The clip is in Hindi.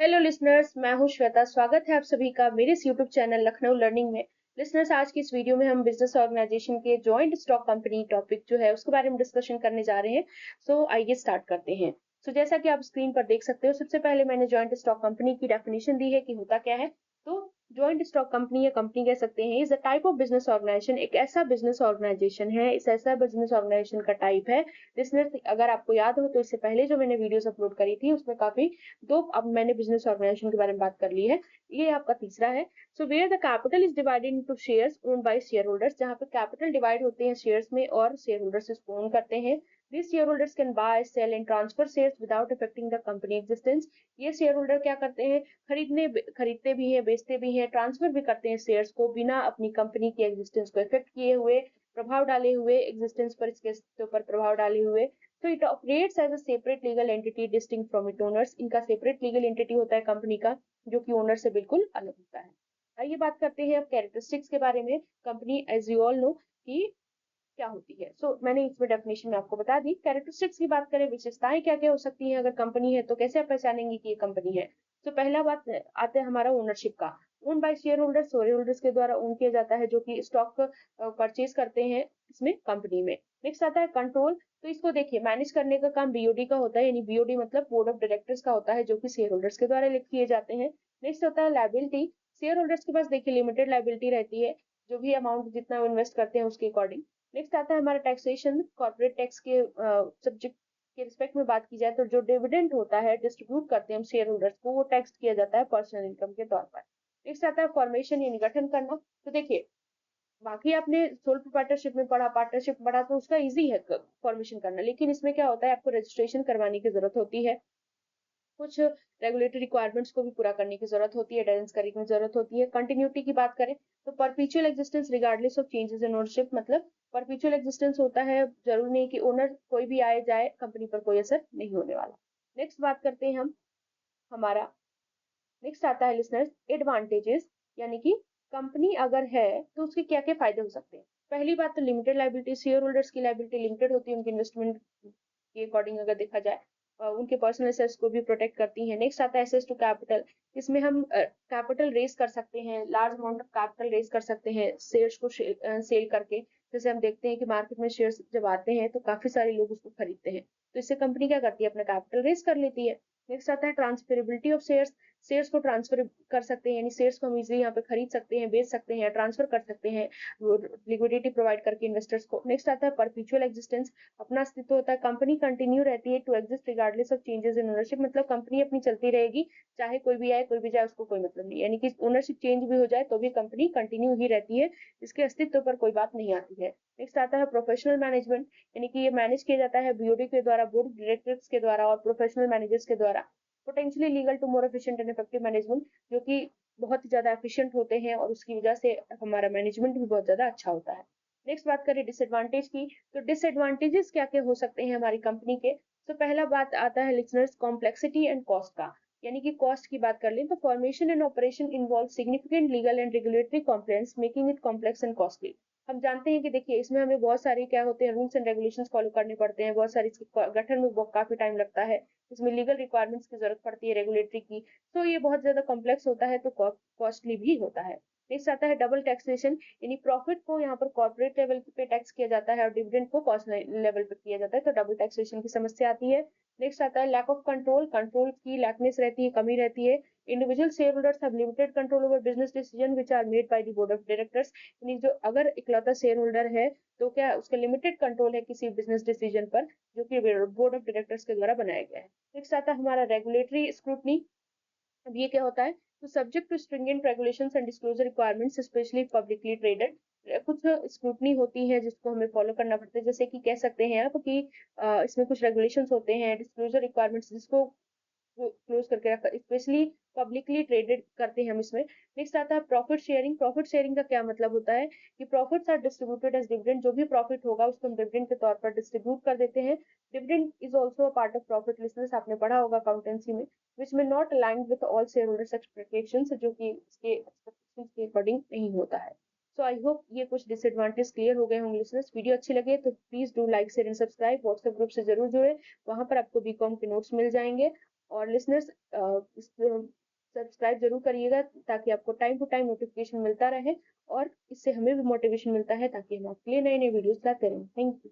हेलो लिसनर्स, मैं हूं श्वेता। स्वागत है आप सभी का मेरे इस यूट्यूब चैनल लखनऊ लर्निंग में। लिसनर्स, आज की इस वीडियो में हम बिजनेस ऑर्गेनाइजेशन के जॉइंट स्टॉक कंपनी टॉपिक जो है उसके बारे में डिस्कशन करने जा रहे हैं। आइए स्टार्ट करते हैं। जैसा कि आप स्क्रीन पर देख सकते हो, सबसे पहले मैंने जॉइंट स्टॉक कंपनी की डेफिनेशन दी है कि होता क्या है। तो जॉइंट स्टॉक कंपनी या कंपनी कह सकते हैं is a type of business organisation. एक ऐसा बिजनेस ऑर्गेनाइजेशन है, इस ऐसा बिजनेस ऑर्गेनाइजेशन का टाइप है। लिसनर्स, अगर आपको याद हो तो इससे पहले जो मैंने वीडियोस अपलोड करी थी उसमें काफी दो अब मैंने बिजनेस ऑर्गेनाइजेशन के बारे में बात कर ली है। ये आपका तीसरा है। Where the capital is divided into shares owned by share holders, जहाँ पे कैपिटल डिवाइड होते हैं शेयर्स में और शेयर होल्डर्स इसको ओन करते हैं। This share holders can buy sell and transfer shares without affecting the company existence. ये शेयर होल्डर क्या करते हैं, खरीदते भी हैं, बेचते भी हैं, ट्रांसफर भी करते हैं शेयर्स को बिना अपनी कंपनी की एग्जिस्टेंस को इफेक्ट किए हुए, प्रभाव डाले हुए, एग्जिस्टेंस पर इसके ऊपर प्रभाव डाले हुए। It operates as a separate legal entity distinct from it owners. इनका सेपरेट लीगल एंटिटी होता है कंपनी का, जो कि ओनर से बिल्कुल अलग होता है। आइए बात करते हैं अब कैरेक्टरिस्टिक्स के बारे में। Company as you all know कि क्या होती है। मैंने इसमें डेफिनेशन में आपको बता दी। कैरेक्टरिस्टिक्स की बात करें, विशेषताएं क्या क्या हो सकती हैं अगर कंपनी है, तो कैसे आप पहचानेंगे कि ये कंपनी है। पहला बात आते हैं हमारा ओनरशिप का। Own by share holders, share holders के द्वारा ओन किया जाता है, जो कि स्टॉक परचेज करते हैं इसमें कंपनी में। नेक्स्ट आता है कंट्रोल। इसको देखिए, मैनेज करने का काम बीओडी का होता है, यानी बीओडी मतलब बोर्ड ऑफ डायरेक्टर्स का होता है, जो कि शेयर होल्डर्स के द्वारा इलेक्ट किए जाते हैं। नेक्स्ट होता है लायबिलिटी। शेयर होल्डर्स के पास देखिए लिमिटेड लायबिलिटी रहती है, जो भी अमाउंट जितना वो इन्वेस्ट करते हैं उसके अकॉर्डिंग। नेक्स्ट आता है हमारा टैक्सेशन। कॉर्पोरेट टैक्स के सब्जेक्ट के रिस्पेक्ट में बात की जाए तो जो डिविडेंड होता है डिस्ट्रीब्यूट करते हैं हम शेयर होल्डर्स को, वो टैक्स किया जाता है पर्सनल इनकम के तौर पर। नेक्स्ट आता है फॉर्मेशन यानी गठन करना। देखिए, बाकी आपने सोल प्रोप्राइटरशिप में पढ़ा, पार्टनरशिप पढ़ा, तो उसका इजी है फॉर्मेशन करना, लेकिन इसमें क्या होता है, आपको रजिस्ट्रेशन करवाने की जरूरत होती है। कुछ रेगुलेटरी रिक्वायरमेंट्स को भी पूरा करने की जरूरत होती है, अटेंडेंस करने की जरूरत होती है। कंटिन्यूटी की बात करें तो परपीचुअल existence regardless of changes in ownership, मतलब परपीचुअल एग्जिस्टेंस होता है, जरूरी नहीं कि ओनर कोई भी आए जाए, कंपनी पर कोई असर नहीं होने वाला। नेक्स्ट बात करते हैं हम हमारा नेक्स्ट आता है लिसनर्स एडवांटेजेस, यानी कि कंपनी अगर है तो उसके क्या क्या फायदे हो सकते हैं। पहली बात तो लिमिटेड लाइबिलिटी। शेयर होल्डर्स की लाइबिलिटी लिमिटेड होती है उनके इन्वेस्टमेंट के अकॉर्डिंग अगर देखा जाए। उनके पर्सनल एसेट्स को भी प्रोटेक्ट करती है। नेक्स्ट आता है एसेस टू कैपिटल। इसमें हम कैपिटल रेज कर सकते हैं, large amount of capital raise कर सकते हैं शेयर्स को सेल करके। जैसे हम देखते हैं कि मार्केट में शेयर्स जब आते हैं तो काफी सारे लोग उसको खरीदते हैं, तो इससे कंपनी क्या करती है, अपना कैपिटल रेज कर लेती है। नेक्स्ट आता है ट्रांसफरेबिलिटी ऑफ शेयर्स। शेयर्स को ट्रांसफर कर सकते हैं, यानी शेयर्स को हम इजीली यहाँ पे खरीद सकते हैं, बेच सकते हैं, ट्रांसफर कर सकते हैं लिक्विडिटी प्रोवाइड करके इन्वेस्टर्स को। नेक्स्ट आता है परपेचुअल एग्जिस्टेंस। अपना अस्तित्व होता है, कंपनी कंटिन्यू रहती है to exist regardless of changes in ownership, मतलब कंपनी अपनी चलती रहेगी, चाहे कोई भी आए कोई भी जाए, उसको कोई मतलब नहीं, यानी कि ओनरशिप चेंज भी हो जाए तो भी कंपनी कंटिन्यू ही रहती है, इसके अस्तित्व पर कोई बात नहीं आती है। नेक्स्ट आता है प्रोफेशनल मैनेजमेंट, यानी कि ये मैनेज किया जाता है बीओडी के द्वारा, बोर्ड ऑफ डायरेक्टर्स के द्वारा और प्रोफेशनल मैनेजर्स के द्वारा। Potentially legal to more efficient and effective management, जो कि बहुत ही ज्यादा एफिशिएंट होते हैं और उसकी वजह से हमारा मैनेजमेंट भी बहुत ज्यादा अच्छा होता है। नेक्स्ट बात करें डिसएडवांटेज की, तो डिसएडवांटेजेस क्या क्या हो सकते हैं हमारी कंपनी के। पहला बात आता है लिसनर्स कॉम्प्लेक्सिटी एंड कॉस्ट का, यानी कि कॉस्ट की बात कर लें तो formation and operation involve significant legal and regulatory compliance making it complex and costly. हम जानते हैं कि देखिए, इसमें हमें बहुत सारे क्या होते हैं, रूल्स एंड रेगुलेशंस फॉलो करने पड़ते हैं, बहुत सारी इसके गठन में काफी टाइम लगता है, इसमें लीगल रिक्वायरमेंट्स की जरूरत पड़ती है, रेगुलेटरी की। ये बहुत ज्यादा कॉम्प्लेक्स होता है, तो कॉस्टली भी होता है। नेक्स्ट आता है डबल टैक्सेशन, यानी प्रॉफिट को यहाँ पर कॉर्पोरेट लेवल पे टैक्स किया जाता है और डिविडेंड को पर्सनल लेवल पे किया जाता है, तो डबल टैक्सेशन की समस्या आती है। नेक्स्ट आता है लैक ऑफ कंट्रोल। कंट्रोल की लैकनेस रहती है, कमी रहती है। Individual share holders have limited control over business decision which are made by the board of directors, यानी जो अगर इकलौता शेयर होल्डर है तो क्या उसका लिमिटेड कंट्रोल है किसी बिजनेस डिसीजन पर, जो कि बोर्ड ऑफ डायरेक्टर्स के द्वारा बनाया गया है। नेक्स्ट आता है हमारा रेगुलेटरी स्क्रूटनी। अब ये क्या होता है, तो subject to stringent regulations and disclosure requirements specially publicly traded. कुछ स्क्रूटनी होती है जिसको हमें फॉलो करना पड़ता है, जैसे कि कह सकते हैं आप कि इसमें कुछ रेगुलेशंस होते हैं, डिस्क्लोजर रिक्वायरमेंट्स जिसको क्लोज करके रखा, स्पेशली पब्लिकली ट्रेडेड करते हैं हम इसमें। नेक्स्ट आता है प्रॉफिट शेयरिंग। प्रॉफिट शेयरिंग का क्या मतलब होता है कि profits are distributed as dividend, जो भी प्रॉफिट होगा उसको हम डिविडेंड के तौर पर डिस्ट्रीब्यूट कर देते हैं। Dividend is also a part of profit, listeners आपने पढ़ा होगा अकाउंटेंसी में, विच में not aligned with all share holders expectations, जो कि इसके एक्सपेक्टेशंस के अकॉर्डिंग नहीं होता है। आई होप ये कुछ डिसएडवांटेज क्लियर हो गए होंगे लिसनर्स। वीडियो अच्छी लगे तो please do like share and subscribe. WhatsApp group से जरूर जुड़े, वहां पर आपको बीकॉम के नोट्स मिल जाएंगे। और लिसनर्स सब्सक्राइब जरूर करिएगा ताकि आपको टाइम टू टाइम नोटिफिकेशन मिलता रहे, और इससे हमें भी मोटिवेशन मिलता है ताकि हम आपके लिए नए नए वीडियोस लाते रहें। Thank you.